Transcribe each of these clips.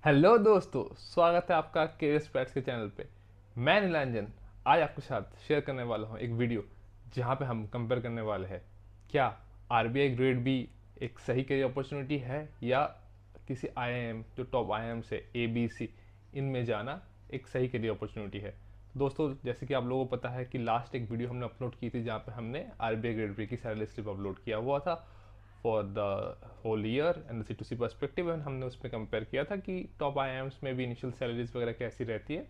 Hello दोस्तों, स्वागत है आपका के स्प्रैट्स के चैनल पे। मैं नीलांजन आज आपके साथ शेयर करने वाला हूँ एक वीडियो जहाँ पे हम कंपेयर करने वाले हैं क्या आरबीआई ग्रेड बी एक सही करियर अपॉर्चुनिटी है या किसी आईआईएम जो टॉप आईआईएम से ए बी सी इनमें जाना एक सही करियर अपॉर्चुनिटी है। दोस्तों, जैसे कि आप लोगों को पता है कि लास्ट एक वीडियो हमने अपलोड की थी जहाँ पे हमने आरबीआई ग्रेड बी की सैलरी स्लिप अपलोड किया हुआ था for the whole year and C to C perspective. And हमने उसमें कंपेयर किया था कि टॉप आईआईएम्स में भी इनिशियल सैलरीज वगैरह कैसी रहती है।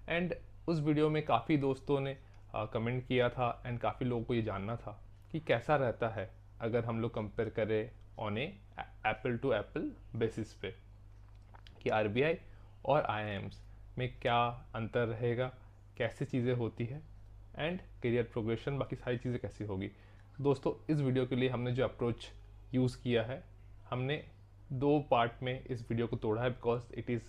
एंड उस वीडियो में काफ़ी दोस्तों ने कमेंट किया था एंड काफ़ी लोगों को ये जानना था कि कैसा रहता है अगर हम लोग कंपेयर करें on a apple to apple basis पे कि आरबीआई और आईआईएम्स में क्या अंतर रहेगा, कैसी चीज़ें होती है एंड करियर प्रोग्रेशन बाकी सारी चीज़ें कैसी होगी। दोस्तों, इस वीडियो के लिए हमने जो अप्रोच यूज़ किया है, हमने दो पार्ट में इस वीडियो को तोड़ा है because it is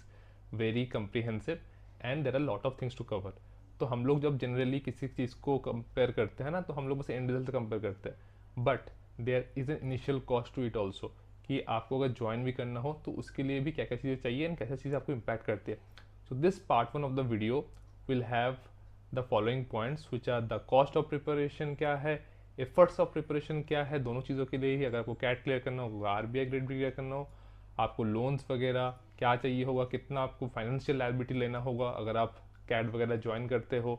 very comprehensive and there are lot of things to cover. तो हम लोग जब जनरली किसी चीज़ को कंपेयर करते हैं ना, तो हम लोग बस एंड रिजल्ट कंपेयर करते हैं, but there is an initial cost to it also कि आपको अगर ज्वाइन भी करना हो तो उसके लिए भी क्या क्या चीज़ें चाहिए एंड कैसे चीज़ें आपको इम्पैक्ट करती है। So this part one of the video will have the following points which are the cost of preparation क्या है, एफर्ट्स ऑफ प्रिपरेशन क्या है दोनों चीज़ों के लिए ही। अगर आपको कैट क्लियर करना हो, आरबीआई ग्रेड भी क्लियर करना हो, आपको लोन्स वगैरह क्या चाहिए होगा, कितना आपको फाइनेंशियल लायबिलिटी लेना होगा अगर आप कैट वगैरह ज्वाइन करते हो,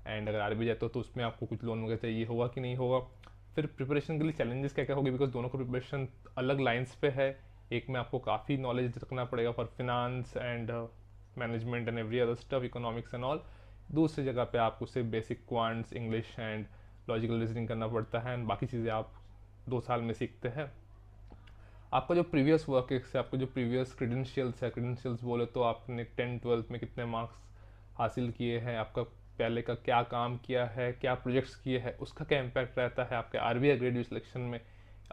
एंड अगर आरबीआई जाते हो तो उसमें आपको कुछ लोन वगैरह चाहिए होगा कि नहीं होगा। फिर प्रिपरेशन के लिए चैलेंजेस क्या क्या होगी बिकॉज दोनों का प्रिपरेशन अलग लाइन्स पे है। एक में आपको काफ़ी नॉलेज रखना पड़ेगा for finance and management and every other stuff, economics and all. दूसरी जगह पे आपको सिर्फ basic quants, English and logical reasoning करना पड़ता है एंड बाकी चीज़ें आप 2 साल में सीखते हैं। आपका जो प्रीवियस वर्क है, आपको जो प्रीवियस क्रीडेंशियल्स है, क्रीडेंशियल्स बोले तो आपने 10-12 में कितने मार्क्स हासिल किए हैं, आपका पहले का क्या काम किया है, क्या प्रोजेक्ट्स किए हैं, उसका क्या इम्पैक्ट रहता है आपके आरबीआई ग्रेड सिलेक्शन में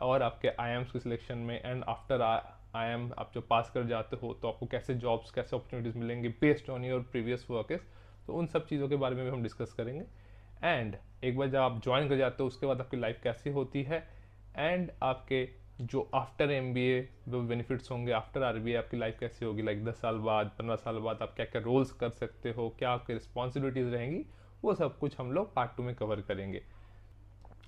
और आपके आईएम्स के सिलेक्शन में। एंड आफ्टर आईएम आप जब पास कर जाते हो तो आपको कैसे जॉब्स, कैसे अपॉर्चुनिटीज़ मिलेंगे based on your previous work. तो उन सब चीज़ों के बारे में भी हम डिस्कस करेंगे। एंड एक बार जब आप ज्वाइन कर जाते हो उसके बाद आपकी लाइफ कैसी होती है एंड आपके जो आफ्टर एम बी ए वो बेनिफिट्स होंगे, आफ्टर आर बी ए आपकी लाइफ कैसी होगी, लाइक 10 साल बाद, 15 साल बाद आप क्या क्या रोल्स कर सकते हो, क्या आपकी रिस्पॉन्सिबिलिटीज़ रहेंगी, वो सब कुछ हम लोग पार्ट 2 में कवर करेंगे।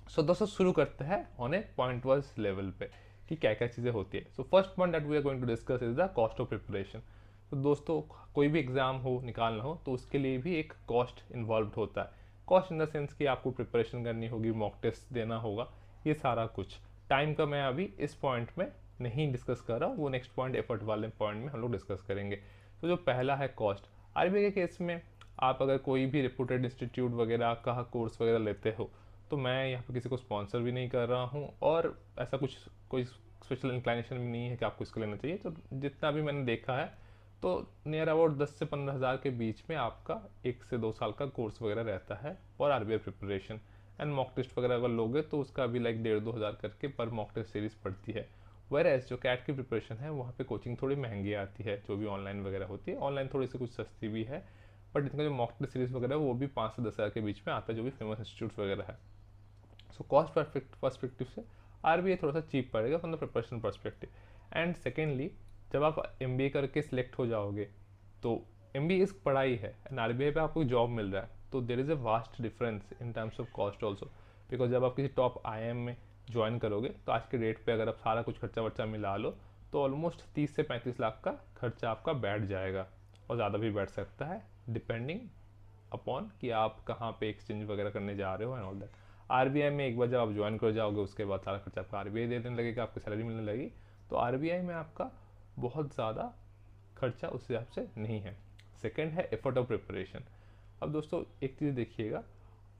सो दोस्तों, शुरू करते हैं on a point wise level पे कि क्या क्या चीज़ें होती है। So first point that we are going to discuss is the cost of preparation. तो दोस्तों, कोई भी एग्जाम हो, निकालना हो तो उसके लिए भी एक कॉस्ट इन्वॉल्व होता है। कॉस्ट इन द सेंस कि आपको प्रिपरेशन करनी होगी, मॉक टेस्ट देना होगा, ये सारा कुछ। टाइम का मैं अभी इस पॉइंट में नहीं डिस्कस कर रहा हूँ, वो नेक्स्ट पॉइंट एफर्ट वाले पॉइंट में हम लोग डिस्कस करेंगे। तो जो पहला है कॉस्ट, आरबीआई के केस में आप अगर कोई भी रिपूटेड इंस्टीट्यूट वगैरह का कोर्स वगैरह लेते हो, तो मैं यहाँ पे किसी को स्पॉन्सर भी नहीं कर रहा हूँ और ऐसा कुछ कोई स्पेशल इंक्लाइनेशन भी नहीं है कि आपको इसको लेना चाहिए। तो जितना भी मैंने देखा है तो नियर अबाउट 10 से 15 हज़ार के बीच में आपका 1 से 2 साल का कोर्स वगैरह रहता है और RBI preparation. And mock test वगैरह अगर लोगे तो उसका भी लाइक 1,500-2,000 करके पर मॉक टेस्ट सीरीज पड़ती है। वेयर जो कैट की प्रिपरेशन है वहाँ पे कोचिंग थोड़ी महंगी आती है, जो भी ऑनलाइन वगैरह होती है। ऑनलाइन थोड़ी सी कुछ सस्ती भी है, बट इनका जो मॉक टेस्ट सीरीज वगैरह है वो भी 5 से 10 हज़ार के बीच में आता है, जो भी फेमस इंस्टीट्यूट वगैरह है। सो कॉस्ट परस्पेक्टिव से आरबीआई थोड़ा सा चीप पड़ेगा from the preparation perspective. And secondly, जब आप एमबीए करके सिलेक्ट हो जाओगे तो एमबीए इस पढ़ाई है एंड आरबीआई पे आपको जॉब मिल रहा है, तो there is a vast difference in terms of cost also. Because जब आप किसी टॉप आईएम में ज्वाइन करोगे तो आज के डेट पे अगर आप सारा कुछ खर्चा वर्चा मिला लो तो ऑलमोस्ट 30 से 35 लाख का खर्चा आपका बैठ जाएगा, और ज़्यादा भी बैठ सकता है डिपेंडिंग अपॉन कि आप कहाँ पे एक्सचेंज वगैरह करने जा रहे हो एंड ऑल दैट। आरबीआई में एक बार जब आप ज्वाइन कर जाओगे उसके बाद सारा खर्चा आपका आरबीआई देने लगेगा, आपको सैलरी मिलने लगेगी। तो आरबीआई में आपका बहुत ज़्यादा खर्चा उस हिसाब से नहीं है। सेकेंड है एफर्ट ऑफ प्रिपरेशन। अब दोस्तों एक चीज़ देखिएगा,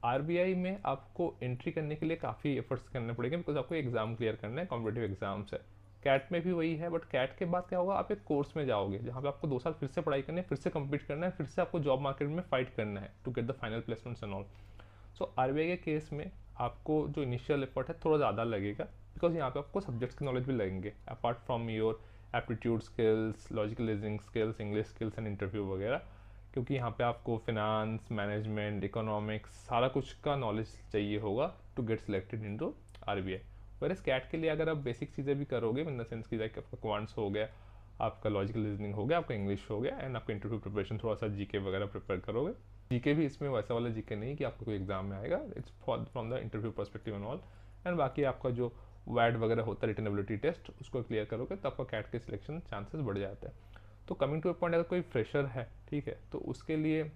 आरबीआई में आपको एंट्री करने के लिए काफ़ी एफर्ट्स करने पड़ेंगे बिकॉज आपको एग्जाम क्लियर करना है, कॉम्पिटेटिव एग्जाम्स है। कैट में भी वही है, बट कैट के बाद क्या होगा, आप एक कोर्स में जाओगे जहाँ पे आपको 2 साल फिर से पढ़ाई करनी है, फिर से कम्पीट करना है, फिर से आपको जॉब मार्केट में फाइट करना है to get the final placements and all. So RBI के केस में आपको जो इनिशियल एफर्ट है थोड़ा ज़्यादा लगेगा बिकॉज यहाँ पे आपको सब्जेक्ट्स की नॉलेज भी लगेंगे apart from your aptitude skills, logical reasoning skills, English skills and interview वगैरह। क्योंकि यहाँ पे आपको फिनांस, मैनेजमेंट, इकोनॉमिक्स सारा कुछ का नॉलेज चाहिए होगा to get selected in R B I. Where CAT के लिए अगर आप बेसिक चीज़ें भी करोगे इन द सेंस की लाइक आपका क्वांट्स हो गया, आपका लॉजिकल रीजनिंग हो गया, आपका इंग्लिश हो गया, एंड आपका इंटरव्यू प्रिपरेशन थोड़ा सा जीके वगैरह प्रिपेयर करोगे। जीके भी इसमें वैसा वाला जीके नहीं कि आपको कोई एग्जाम में आएगा, it's from the interview perspective and all. And बाकी आपका जो वैड वगैरह होता है, रिटन एबिलिटी टेस्ट, उसको क्लियर करोगे तो आपका कैट के सिलेक्शन चांसेस बढ़ जाते हैं। तो कमिंग टू अ पॉइंट, अगर कोई फ्रेशर है, ठीक है, तो उसके लिए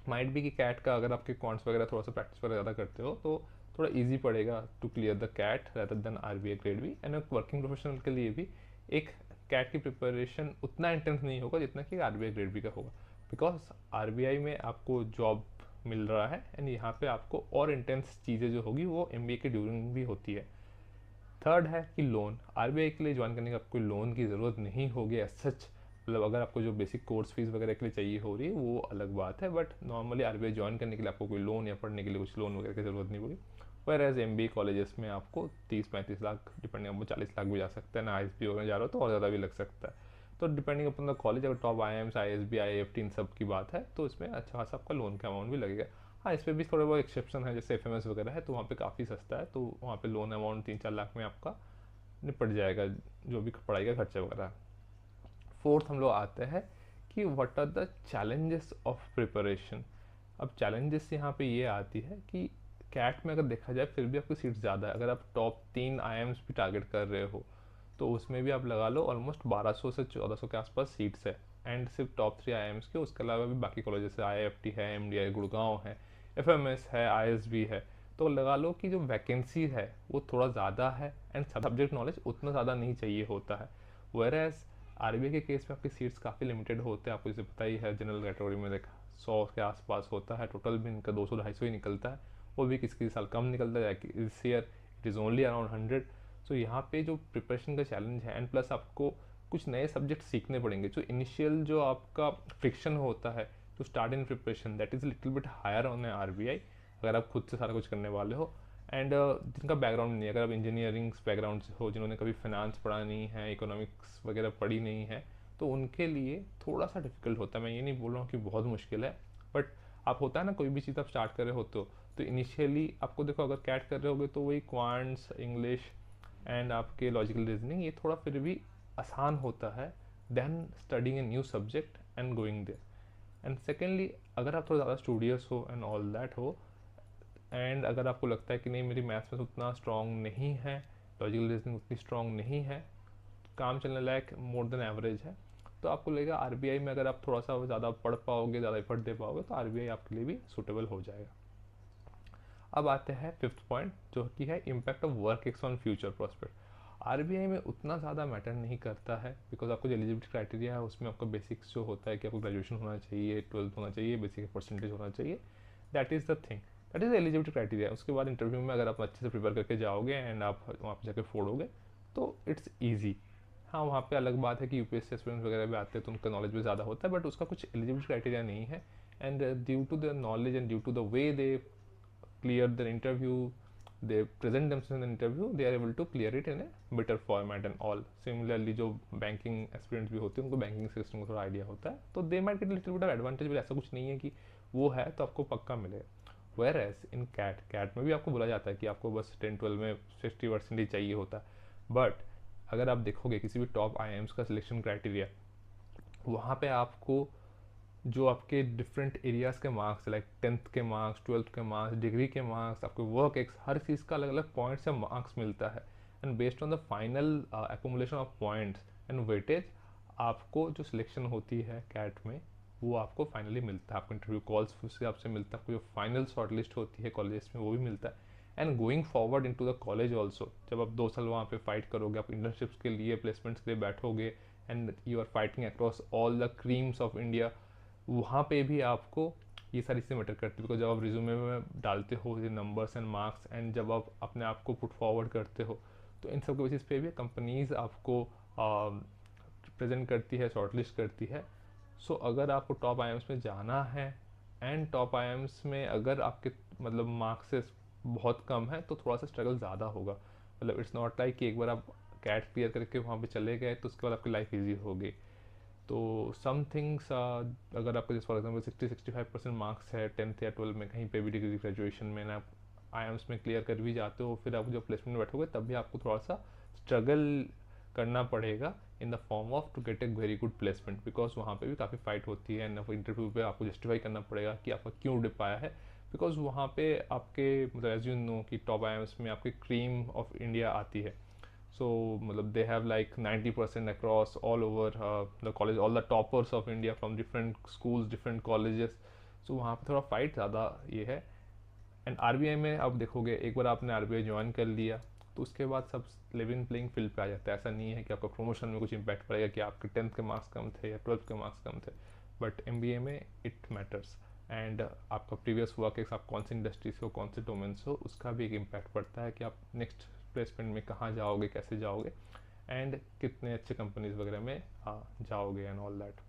माइट भी कि कैट का अगर आपके क्वांट्स वगैरह थोड़ा सा प्रैक्टिस वगैरह ज़्यादा करते हो तो थोड़ा इजी पड़ेगा to clear the CAT rather than RBI grade B. And working professional के लिए भी एक कैट की प्रिपरेशन उतना इंटेंस नहीं होगा जितना कि आरबीआई ग्रेड बी का होगा, बिकॉज आरबीआई में आपको जॉब मिल रहा है एंड यहाँ पे आपको और इंटेंस चीज़ें जो होगी वो एमबीए के ड्यूरिंग भी होती है। थर्ड है कि लोन, आरबीआई के लिए ज्वाइन करने का आपको लोन की ज़रूरत नहीं होगी एज सच, मतलब अगर आपको जो बेसिक कोर्स फीस वगैरह के लिए चाहिए हो रही है वो अलग बात है, बट नॉर्मली आरबीआई ज्वाइन करने के लिए आपको कोई लोन या पढ़ने के लिए कुछ लोन वगैरह की ज़रूरत नहीं पड़ी। पर एज एमबीए कॉलेजेस में आपको 30-35 लाख, डिपेंडिंग अपने 40 लाख भी जा सकता है ना, आईएसबी वगैरह जा रहा हो तो और ज़्यादा भी लग सकता है। तो डिपेंडिंग अपन द कॉलेज, अगर टॉप आईएम्स, आईएसबी, आईएफटी इन सब की बात है तो इसमें अच्छा खासा आपका लोन का अमाउंट भी लगेगा। हाँ, इस पर भी थोड़े बहुत एक्सेप्शन है, जैसे एफएमएस वगैरह है तो वहाँ पे काफ़ी सस्ता है, तो वहाँ पे लोन अमाउंट 3-4 लाख में आपका निपट जाएगा जो भी पढ़ाई का खर्चा वगैरह। फोर्थ हम लोग आते हैं कि what are the challenges of preparation. अब चैलेंजेस यहाँ पे ये आती है कि कैट में अगर देखा जाए फिर भी आपकी सीट ज़्यादा है, अगर आप टॉप 3 आईएम्स भी टारगेट कर रहे हो तो उसमें भी आप लगा लो ऑलमोस्ट 1200 से 1400 के आसपास सीट्स है, एंड सिर्फ टॉप 3 आईएम्स के, उसके अलावा भी बाकी कॉलेजेस है, आईएफटी है, एमडीआई गुड़गांव है, एफएमएस है, आईएसबी है। तो लगा लो कि जो वैकेंसी है वो थोड़ा ज़्यादा है एंड सब्जेक्ट नॉलेज उतना ज़्यादा नहीं चाहिए होता है। वेयरएज आरबीआई के केस में आपकी सीट्स काफ़ी लिमिटेड होते हैं, आपको जैसे पता ही है, जनरल कैटेगरी में देखा 100 के आसपास होता है, टोटल भी इनका 200-250 ही निकलता है, वो भी किसी किसी साल कम निकलता है, इस year it is only around 100। सो यहाँ पे जो प्रिपरेशन का चैलेंज है, एंड प्लस आपको कुछ नए सब्जेक्ट सीखने पड़ेंगे, जो इनिशियल जो आपका फ्रिक्शन होता है to start in preparation, that is little bit higher on RBI, अगर आप खुद से सारा कुछ करने वाले हो। एंड जिनका बैकग्राउंड नहीं है, अगर आप इंजीनियरिंग बैकग्राउंड से हो, जिन्होंने कभी फाइनेंस पढ़ा नहीं है, इकोनॉमिक्स वगैरह पढ़ी नहीं है, तो उनके लिए थोड़ा सा डिफिकल्ट होता है। मैं ये नहीं बोल रहा हूँ कि बहुत मुश्किल है, बट आप होता है ना, कोई भी चीज़ आप स्टार्ट कर रहे हो तो इनिशियली आपको देखो, अगर कैट कर रहे होगे तो वही क्वांट्स, इंग्लिश एंड आपके लॉजिकल रीजनिंग, ये थोड़ा फिर भी आसान होता है than studying a new subject and going there. And secondly, अगर आप थोड़ा ज़्यादा स्टूडियस हो एंड ऑल दैट हो, एंड अगर आपको लगता है कि नहीं मेरी मैथ्स में उतना स्ट्रॉन्ग नहीं है, लॉजिकल रीजनिंग उतनी स्ट्रॉन्ग नहीं है, काम चलने लायक मोर देन एवरेज है, तो आपको लगेगा आरबीआई में अगर आप थोड़ा सा ज़्यादा पढ़ पाओगे, ज़्यादा एफर्ट दे पाओगे तो आरबीआई आपके लिए भी सूटेबल हो जाएगा। अब आते हैं फिफ्थ पॉइंट, जो कि है impact of work ex on future prospect. RBI में उतना ज़्यादा मैटर नहीं करता है, बिकॉज आपको जो एलिजिबिलिटी क्राइटेरिया है उसमें आपका बेसिक्स जो होता है कि आपको ग्रेजुएशन होना चाहिए, 12th होना चाहिए, बेसिक परसेंटेज होना चाहिए, that is the thing, that is eligibility criteria. उसके बाद इंटरव्यू में अगर आप अच्छे से प्रिपेयर करके जाओगे एंड आप वहाँ पर जाकर फोड़ोगे तो इट्स ईजी। हाँ, वहाँ पे अलग बात है कि यूपीएससी एस्पिरेंट्स वगैरह भी आते हैं तो उनका नॉलेज भी ज़्यादा होता है, बट उसका कुछ एलिजिबिलिटी क्राइटेरिया नहीं है, and due to the knowledge and due to the way they clear their interview, they present themselves in the interview, they are able to clear it in a better format and all. Similarly, जो banking experience भी होते हैं उनको banking system को थोड़ा idea होता है, तो they might get little bit of advantage, but ऐसा कुछ नहीं है कि वो है तो आपको पक्का मिलेगा। वेयर एज इन कैट में भी आपको बोला जाता है कि आपको बस 10-12 में 60% ही चाहिए होता है, बट अगर आप देखोगे किसी भी टॉप आई का सिलेक्शन क्राइटेरिया, वहाँ पे आपको जो आपके डिफरेंट एरियाज़ के मार्क्स, लाइक 10th के मार्क्स, 12th के मार्क्स, डिग्री के मार्क्स, आपके वर्क एक्स, हर चीज़ का अलग अलग पॉइंट्स या मार्क्स मिलता है, and based on the final accumulation of points and weightage आपको जो सिलेक्शन होती है कैट में वो आपको फाइनली मिलता है, आपको इंटरव्यू कॉल्स उससे आपसे मिलता है, आपको जो फाइनल शॉर्ट लिस्ट होती है कॉलेज में वो भी मिलता है, and going forward into the college also, जब आप 2 साल वहाँ पे फाइट करोगे, आप इंटर्नशिप्स के लिए, प्लेसमेंट्स के लिए बैठोगे, and you are fighting across all the creams of India, वहाँ पे भी आपको ये सारी चीज़ें मैटर करती है, बिकॉज जब आप रिज्यूमे में डालते हो ये नंबर्स एंड मार्क्स, एंड जब आप अपने आप को पुट फॉरवर्ड करते हो तो इन सब के बेसिस पे भी कंपनीज आपको प्रेजेंट करती है, शॉर्टलिस्ट करती है। सो अगर आपको टॉप आईएम्स में जाना है एंड टॉप आईएम्स में अगर आपके मतलब मार्क्स से बहुत कम है तो थोड़ा सा स्ट्रगल ज़्यादा होगा, मतलब इट्स नॉट लाइक कि एक बार आप कैट क्लियर करके वहाँ पे चले गए तो उसके बाद आपकी लाइफ ईजी हो गई। तो सम थिंग्स, अगर आपका जैसे फॉर एग्जाम्पल 60-65% मार्क्स है 10th या 12th में कहीं पे भी डिग्री ग्रेजुएशन में ना, आप आई में क्लियर कर भी जाते हो, फिर आप जब प्लेसमेंट में बैठोगे तब भी आपको थोड़ा सा स्ट्रगल करना पड़ेगा in the form of to get a very good placement, because वहाँ पे भी काफ़ी फाइट होती है एंड इंटरव्यू पे आपको जस्टिफाई करना पड़ेगा कि आपका क्यों डिप आया है, बिकॉज वहाँ पे आपके मतलब एज यू नो कि टॉप आईएम्स में आपकी क्रीम ऑफ इंडिया आती है. So मतलब they have like 90% across all over the college, all the toppers of India from different schools, different colleges. So वहाँ पे थोड़ा फाइट ज़्यादा ये है. एंड आरबीआई में आप देखोगे एक बार आपने आरबीआई ज्वाइन कर लिया तो उसके बाद सब लेवल प्लेइंग फील्ड पे आ जाता है. ऐसा नहीं है कि आपका प्रमोशन में कुछ इम्पैक्ट पड़ेगा कि आपके 10th के मार्क्स कम थे या 12th के मार्क्स कम थे, बट एमबीए में इट मैटर्स. एंड आपका प्रीवियस वर्क है, आप कौन सी इंडस्ट्री से हो, कौन से डोमेन से हो, उसका भी एक इम्पैक्ट पड़ता है कि आप नेक्स्ट प्लेसमेंट में कहाँ जाओगे, कैसे जाओगे एंड कितने अच्छे कंपनीज वगैरह में जाओगे एंड ऑल दैट.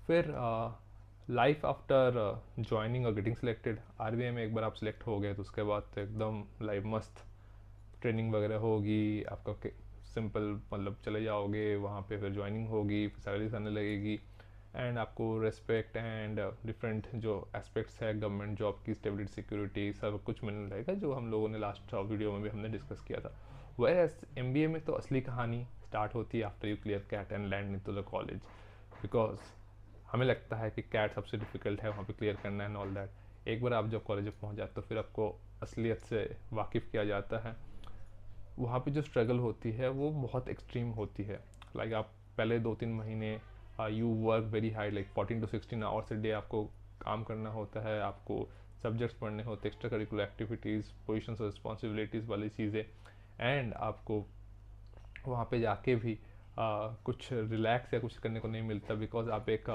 फिर लाइफ आफ्टर ज्वाइनिंग और गेटिंग सिलेक्टेड. आरबीआई में एक बार आप सिलेक्ट हो गए तो उसके बाद तो एकदम लाइफ मस्त, ट्रेनिंग वगैरह होगी आपका, सिंपल मतलब चले जाओगे वहाँ पे, फिर ज्वाइनिंग होगी, फिर सैलरीज आने लगेगी एंड आपको रेस्पेक्ट एंड डिफरेंट जो एस्पेक्ट्स है गवर्नमेंट जॉब की, स्टेबिलिटी, सिक्योरिटी, सब कुछ मिलने लगेगा, जो हम लोगों ने लास्ट वीडियो में भी हमने डिस्कस किया था. वह एमबीए में तो असली कहानी स्टार्ट होती है after you clear CAT and land into the college, because हमें लगता है कि कैट सबसे डिफिकल्ट है वहाँ पे क्लियर करना एंड ऑल दैट. एक बार आप जब कॉलेज में पहुँच जाते हो फिर आपको असलियत से वाकिफ़ किया जाता है. वहाँ पे जो स्ट्रगल होती है वो बहुत एक्सट्रीम होती है. लाइक आप पहले 2-3 महीने you work very high, like 14 to 16 hours a day आपको काम करना होता है, आपको सब्जेक्ट्स पढ़ने होते, एक्स्ट्रा करिकुलर एक्टिविटीज़, पोजिशंस और रिस्पॉन्सिबिलिटीज़ वाली चीज़ें, एंड आपको वहाँ पे जाके भी कुछ रिलैक्स या कुछ करने को नहीं मिलता, बिकॉज आप एक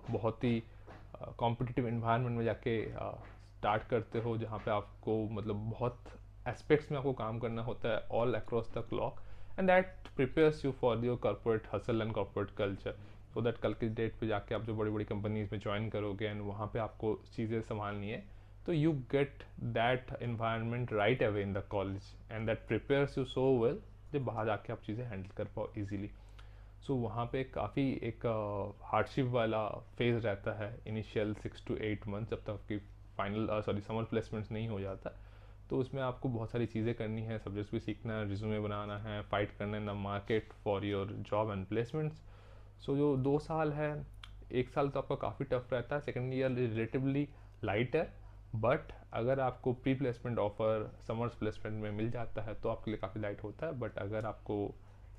बहुत ही कॉम्पिटिटिव इन्वायरमेंट में जाके स्टार्ट करते हो, जहाँ पे आपको मतलब बहुत एस्पेक्ट्स में आपको काम करना होता है all across the clock, and that prepares you for your corporate hustle and corporate culture, so that कल की डेट पे जाके आप जो बड़ी बड़ी कंपनीज में ज्वाइन करोगे एंड वहाँ पे आपको चीज़ें संभालनी है, तो you get that environment right away in the college and that prepares you so well, जब बाहर जाके आप चीज़ें हैंडल कर पाओ ईजिली. सो वहाँ पे काफ़ी एक हार्डशिप वाला फेज़ रहता है इनिशियल 6 to 8 मंथ, जब तक आपकी फाइनल समर प्लेसमेंट्स नहीं हो जाता. तो उसमें आपको बहुत सारी चीज़ें करनी है, सब्जेक्ट्स भी सीखना है, रिज्यूमे बनाना है, फाइट करना है in the market for your job and placements. So जो 2 साल है, 1 साल तो आपका काफ़ी टफ रहता है, सेकेंड ईयर रिलेटिवली लाइट है, बट अगर आपको pre placement offer summers placement में मिल जाता है तो आपके लिए काफ़ी लाइट होता है. बट अगर आपको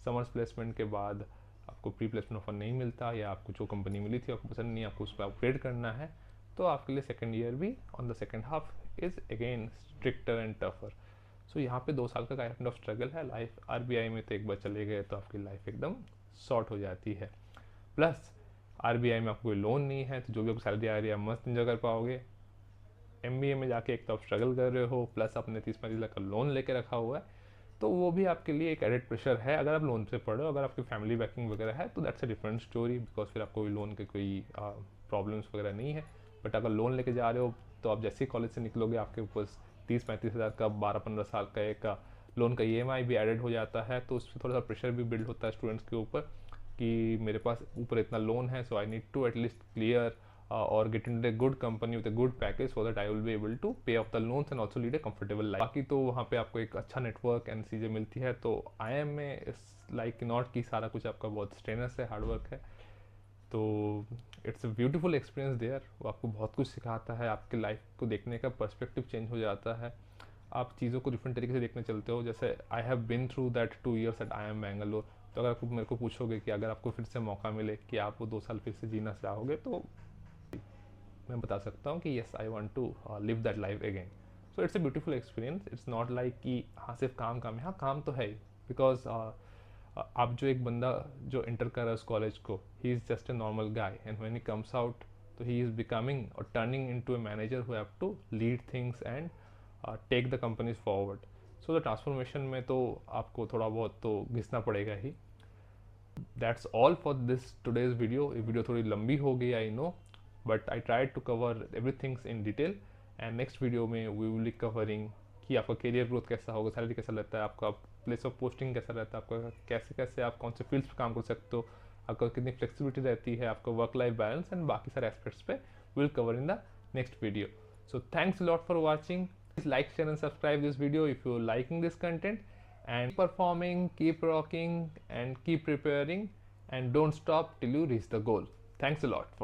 समर्स प्लेसमेंट के बाद आपको प्री प्लेसमेंट ऑफर नहीं मिलता या आपको जो कंपनी मिली थी आपको पसंद नहीं, आपको उस पर अपग्रेड करना है, तो आपके लिए सेकेंड ईयर भी on the second half is again stricter and tougher. So यहाँ पे 2 साल का काइंड ऑफ स्ट्रगल है. लाइफ आरबीआई में तो एक बार चले गए तो आपकी लाइफ एकदम शॉर्ट हो जाती है. प्लस आरबीआई में आपको कोई लोन नहीं है, तो जो भी आपको सैलरी आ रही है आप मस्त इंजॉय कर पाओगे. एमबीए में जाके एक तो आप स्ट्रगल कर रहे हो, प्लस आपने 30-35 लाख का लोन लेके रखा हुआ है, तो वो भी आपके लिए एक एडेड प्रेशर है. अगर आप लोन से पढ़ रहे हो, अगर आपकी फैमिली बैकिंग वगैरह है, तो that's a different story, because फिर आपको लोन के कोई प्रॉब्लम्स वगैरह नहीं है. बट अगर लोन लेके जा रहे हो तो आप जैसे ही कॉलेज से निकलोगे आपके ऊपर 30-35 हज़ार का 12-15 साल का एक लोन का ईएमआई भी एडेड हो जाता है, तो उससे थोड़ा सा प्रेशर भी बिल्ड होता है स्टूडेंट्स के ऊपर कि मेरे पास ऊपर इतना लोन है, so I need to at least clear or get into a good company with a good package so that I will be able to pay off the loans and also lead a comfortable life. बाकी तो वहाँ पे आपको एक अच्छा network and चीज़ें मिलती है. तो IIM में इस लाइक नॉट कि सारा कुछ आपका बहुत स्ट्रेनस है, हार्ड वर्क है, तो it's a beautiful experience there. वो आपको बहुत कुछ सिखाता है, आपके लाइफ को देखने का पर्सपेक्टिव चेंज हो जाता है, आप चीज़ों को डिफरेंट तरीके से देखने चलते हो. जैसे I have been through that 2 years at IIM Bangalore, तो अगर आपको मेरे को पूछोगे कि अगर आपको फिर से मौका मिले कि आप वो 2 साल फिर से जीना चाहोगे, तो मैं बता सकता हूँ कि yes I want to live that life again. So it's a beautiful experience. It's not like कि हाँ सिर्फ काम काम है, हाँ काम तो है ही, बिकॉज आप जो एक बंदा जो इंटर कर रहा है उस कॉलेज को, he is just a normal guy, and when he comes out तो ही इज़ बिकमिंग और turning into a manager who have to lead things and take the companies forward. So the transformation में तो आपको थोड़ा बहुत तो घिसना पड़ेगा ही. That's all for this today's video. ये वीडियो थोड़ी लंबी हो गई, I know, but I tried to cover everything in detail. And next video में वी विल बी कवरिंग कि आपका करियर ग्रोथ कैसा होगा, सैलरी कैसा रहता है, आपका प्लेस ऑफ पोस्टिंग कैसा रहता है, आपका कैसे कैसे आप कौन से फील्ड्स पे काम कर सकते हो, आपका कितनी फ्लेक्सिबिलिटी रहती है, आपका वर्क लाइफ बैलेंस एंड बाकी सारे एस्पेक्ट्स पे will cover in the next video. So thanks lot for watching. Please like, share and subscribe this video if you're liking this content, and performing, keep rocking, and keep preparing, and don't stop till you reach the goal. Thanks a lot for